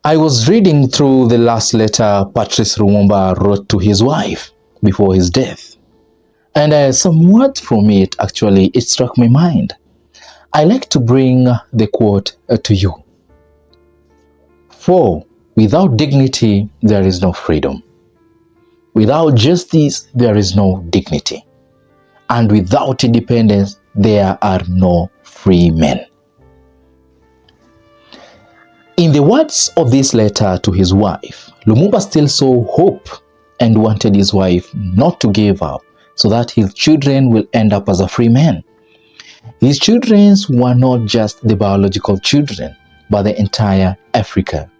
I was reading through the last letter Patrice Lumumba wrote to his wife before his death. And some words from it, actually, it struck my mind. I like to bring the quote to you. For without dignity, there is no freedom. Without justice, there is no dignity. And without independence, there are no free men. In the words of this letter to his wife, Lumumba still saw hope and wanted his wife not to give up so that his children will end up as a free man. His children were not just the biological children, but the entire Africa.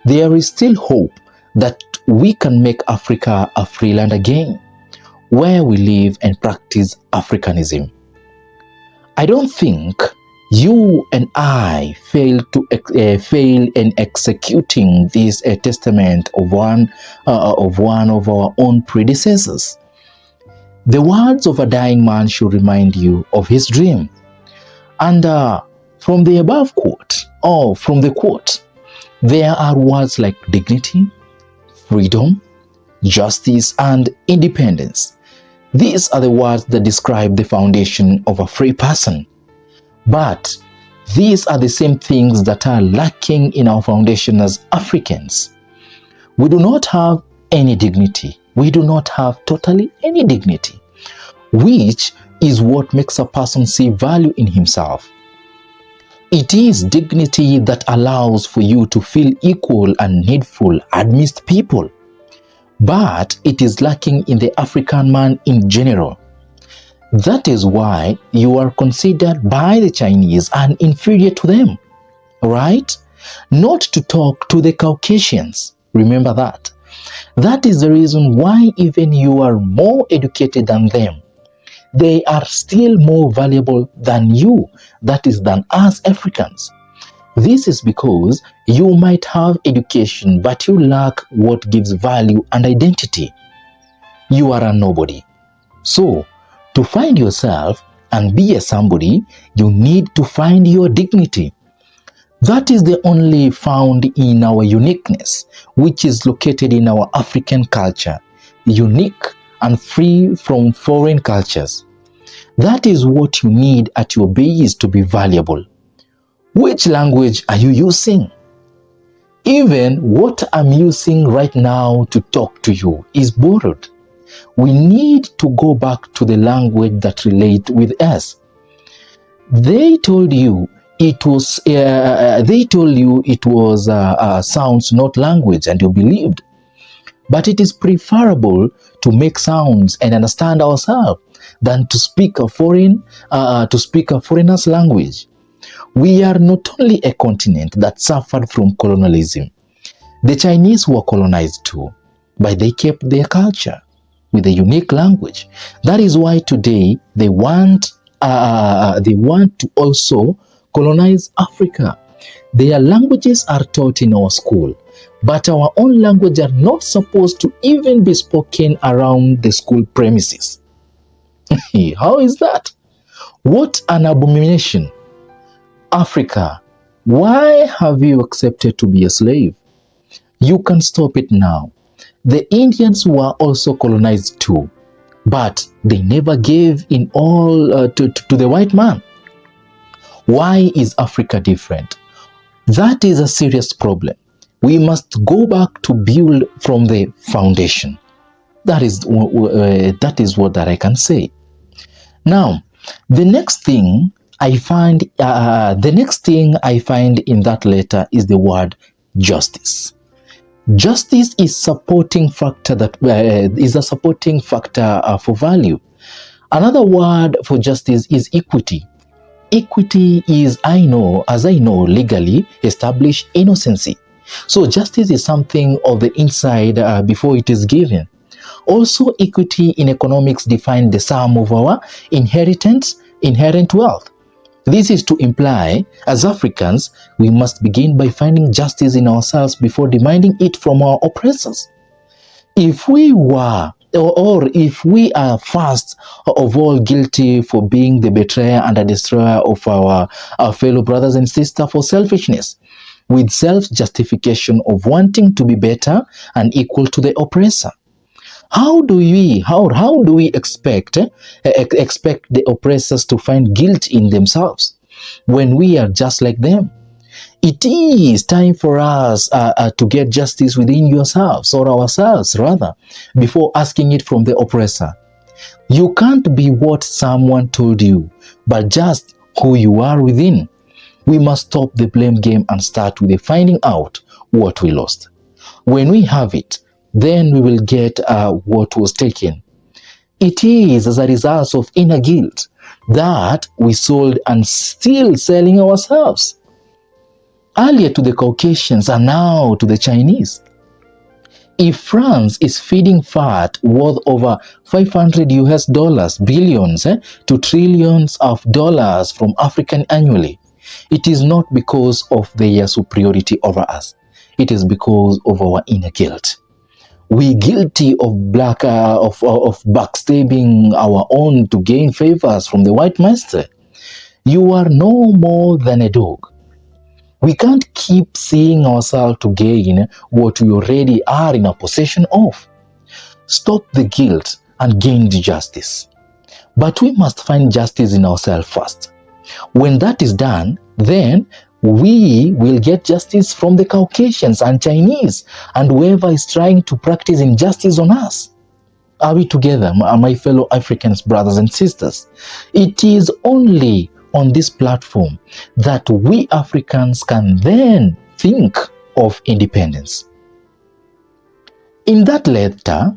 There is still hope that we can make Africa a free land again, where we live and practice Africanism. I don't think you and I fail in executing this testament of one of our own predecessors. The words of a dying man should remind you of his dream. And from the above quote, or from the quote, there are words like dignity, freedom, justice, and independence. These are the words that describe the foundation of a free person. But these are the same things that are lacking in our foundation as Africans. We do not have any dignity. We do not have totally any dignity, which is what makes a person see value in himself. It is dignity that allows for you to feel equal and needful amidst people. But it is lacking in the African man in general. That is why you are considered by the Chinese an inferior to them, right? Not to talk to the Caucasians. Remember that. That is the reason why even you are more educated than them, they are still more valuable than you, that is, than us Africans. This is because you might have education, but you lack what gives value and identity. You are a nobody. So, to find yourself and be a somebody, you need to find your dignity. That is the only found in our uniqueness, which is located in our African culture, unique and free from foreign cultures. That is what you need at your base to be valuable. Which language are you using? Even what I'm using right now to talk to you is borrowed. We need to go back to the language that relates with us. They told you it was sounds, not language, and you believed. But it is preferable to make sounds and understand ourselves than to speak a foreigner's language. We are not only a continent that suffered from colonialism. The Chinese were colonized too, but they kept their culture with a unique language. That is why today they want to also colonize Africa. Their languages are taught in our school, but our own language are not supposed to even be spoken around the school premises. How is that? What an abomination. Africa, why have you accepted to be a slave? You can stop it now. The Indians were also colonized too, but they never gave in all to the white man. Why is Africa different? That is a serious problem. We must go back to build from the foundation. That is what I can say. Now, the next thing I find in that letter is the word justice. Justice is supporting factor is a supporting factor for value. Another word for justice is equity. Equity is, as I know, legally established innocency. So justice is something of the inside before it is given. Also, equity in economics defines the sum of our inherent wealth. This is to imply, as Africans, we must begin by finding justice in ourselves before demanding it from our oppressors. If we are first of all guilty for being the betrayer and the destroyer of our fellow brothers and sisters for selfishness, with self-justification of wanting to be better and equal to the oppressor. How do we expect the oppressors to find guilt in themselves when we are just like them? It is time for us to get justice within yourselves, or ourselves rather, before asking it from the oppressor. You can't be what someone told you, but just who you are within. We must stop the blame game and start with the finding out what we lost. When we have it, then we will get what was taken. It is as a result of inner guilt that we sold and still selling ourselves. Earlier to the Caucasians and now to the Chinese. If France is feeding fat worth over 500 US dollars, billions to trillions of dollars from Africa annually, it is not because of their superiority over us. It is because of our inner guilt. We guilty of backstabbing our own to gain favors from the white master. You are no more than a dog. We can't keep seeing ourselves to gain what we already are in a possession of. Stop the guilt and gain the justice. But we must find justice in ourselves first. When that is done, then we will get justice from the Caucasians and Chinese and whoever is trying to practice injustice on us. Are we together, my fellow Africans, brothers and sisters? It is only on this platform that we Africans can then think of independence. In that letter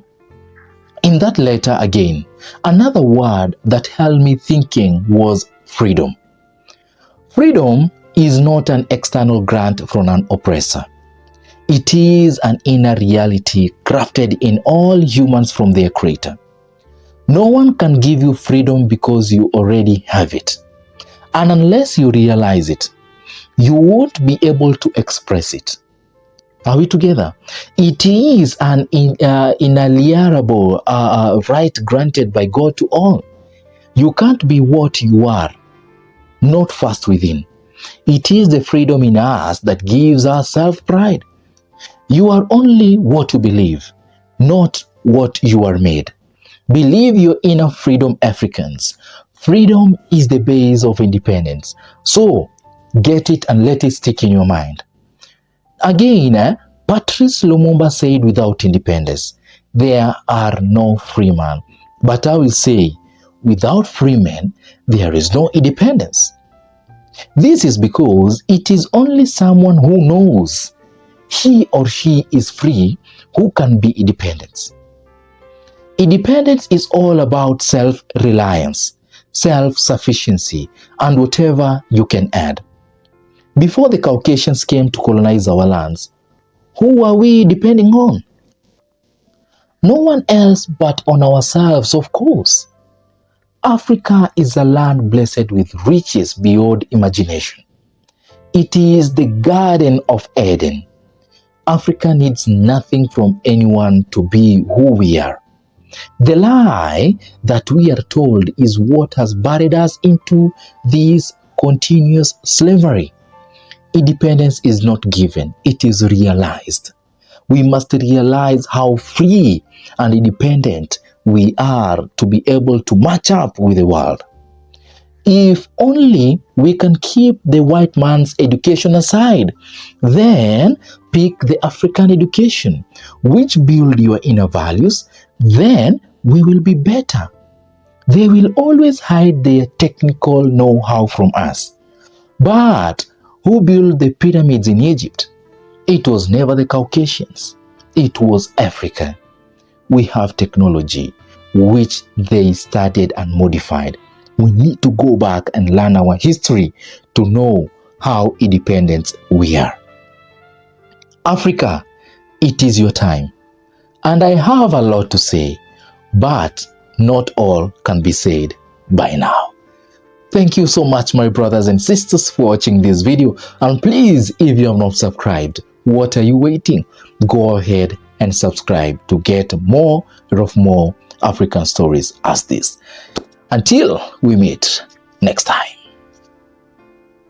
again, another word that held me thinking was freedom. Freedom is not an external grant from an oppressor. It is an inner reality crafted in all humans from their creator. No one can give you freedom because you already have it. And unless you realize it, you won't be able to express it. Are we together? It is an inalienable right granted by God to all. You can't be what you are, not first within. It is the freedom in us that gives us self-pride. You are only what you believe, not what you are made. Believe your inner freedom, Africans. Freedom is the base of independence. So, get it and let it stick in your mind. Again, Patrice Lumumba said without independence, there are no free men. But I will say, without free men, there is no independence. This is because it is only someone who knows he or she is free who can be independent. Independence is all about self-reliance, self-sufficiency, and whatever you can add. Before the Caucasians came to colonize our lands, who are we depending on? No one else but on ourselves, of course. Africa is a land blessed with riches beyond imagination. It is the Garden of Eden. Africa needs nothing from anyone to be who we are. The lie that we are told is what has buried us into this continuous slavery. Independence is not given, it is realized. We must realize how free and independent we are to be able to match up with the world. If only we can keep the white man's education aside, then pick the African education, which build your inner values, then we will be better. They will always hide their technical know-how from us. But who built the pyramids in Egypt? It was never the Caucasians. It was Africa. We have technology, which they studied and modified. We need to go back and learn our history to know how independent we are. Africa, it is your time. And I have a lot to say, but not all can be said by now. Thank you so much, my brothers and sisters, for watching this video. And please, if you have not subscribed, what are you waiting? Go ahead and subscribe to get more African stories as this. Until we meet next time.